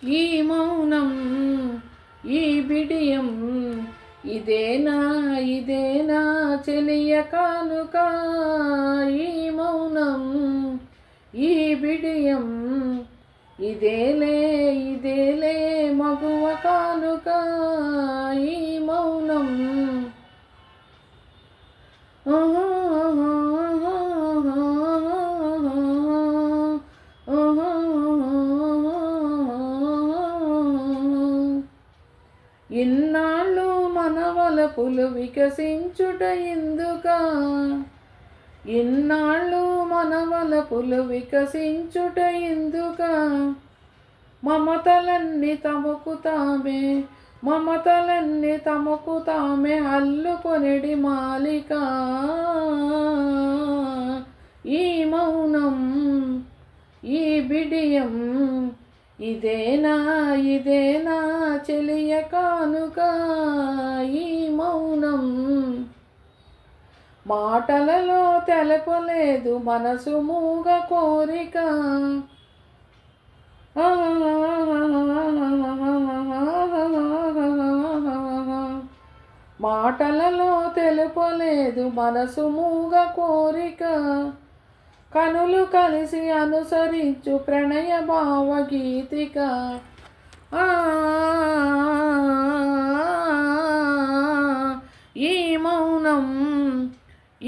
ఈ మౌనం ఈ బిడియం ఇదేనా చెలియ కానుక ఈ మౌనం ఈ బిడియం ఇదేలే మగువ కానుక ఈ మౌనం ఇన్నాళ్ళు మనవలపులు వికసించుట ఎందుక ఇన్నాళ్ళు మనవలపులు వికసించుట ఎందుక మమతలన్నీ తమకు తామే అల్లుకొనిడి మాలిక ఈ మౌనం ఈ బిడియం ఇదేనా చెలియ కానుక ఈ మౌనం మాటలలో తెలపలేదు మనసు మూగ కోరిక మాటలలో తెలుపలేదు మనసు మూగ కోరిక కనులు కలిసి అనుసరించు ప్రణయ భావగీతిక ఈ మౌనం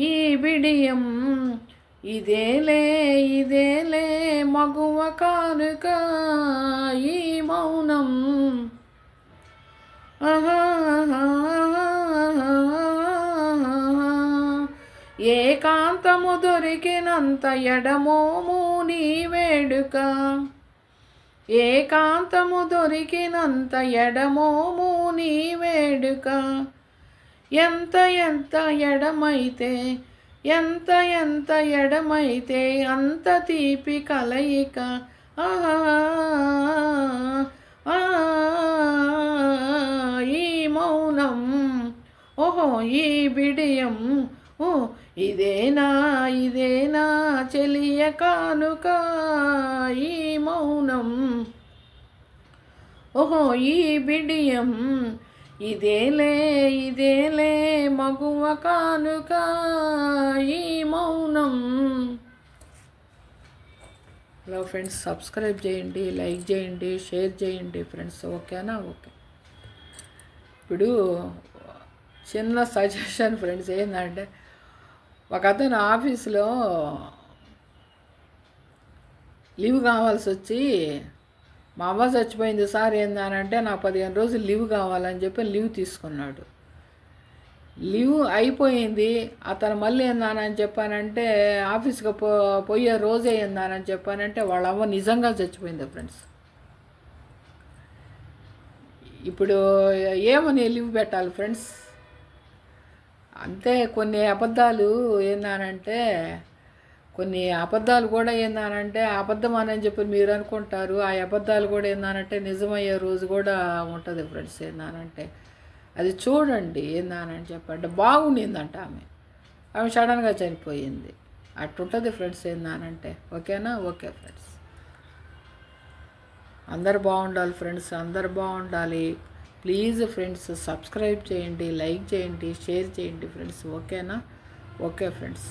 ఈ బిడియం ఇదేలే మగువ కానుక ఈ మౌనం ఏకాంతము దొరికినంత ఎడమోము నీ వేడుక ఏకాంతము దొరికినంత ఎడమోము నీ వేడుక ఎంత ఎడమైతే అంత తీపి కలయిక ఈ మౌనం ఈ బిడియం ఇదేనా చెలియ కానుక ఈ మౌనం ఈ బిడియం ఇదేలే మగువ కానుక ఈ మౌనం. హలో ఫ్రెండ్స్, సబ్స్క్రైబ్ చేయండి, లైక్ చేయండి, షేర్ చేయండి ఫ్రెండ్స్. ఓకేనా? ఓకే. ఇప్పుడు చిన్న సజెషన్ ఫ్రెండ్స్ ఏంటంటే, ఒక అతను ఆఫీస్లో లీవ్ కావాల్సి వచ్చి, మా అవ్వ చచ్చిపోయింది సార్ ఏందనంటే నాకు 15 రోజులు లీవ్ కావాలని చెప్పి లీవ్ తీసుకున్నాడు. లీవ్ అయిపోయింది. అతను మళ్ళీ ఏందానని చెప్పానంటే ఆఫీస్కి పోయే రోజే ఏందానని చెప్పానంటే వాళ్ళ అవ్వ నిజంగా చచ్చిపోయింది ఫ్రెండ్స్. ఇప్పుడు ఏమని లీవ్ పెట్టాలి ఫ్రెండ్స్? అంతే. కొన్ని అబద్ధాలు ఏందానంటే కూడా ఏందానంటే అబద్ధం అని చెప్పి మీరు అనుకుంటారు. ఆ అబద్ధాలు కూడా ఏందానంటే నిజమయ్యే రోజు కూడా ఉంటుంది ఫ్రెండ్స్. ఏందానంటే అది చూడండి. ఏందానని చెప్పంటే బాగుండిందంట ఆమె సడన్గా చనిపోయింది. అట్టుంటుంది ఫ్రెండ్స్. ఏందానంటే ఓకేనా? ఓకే ఫ్రెండ్స్, అందరు బాగుండాలి ఫ్రెండ్స్, అందరు బాగుండాలి. ప్లీజ్ ఫ్రెండ్స్ సబ్స్క్రైబ్ చేయండి, లైక్ చేయండి, షేర్ చేయండి ఫ్రెండ్స్. ఓకేనా? Okay friends.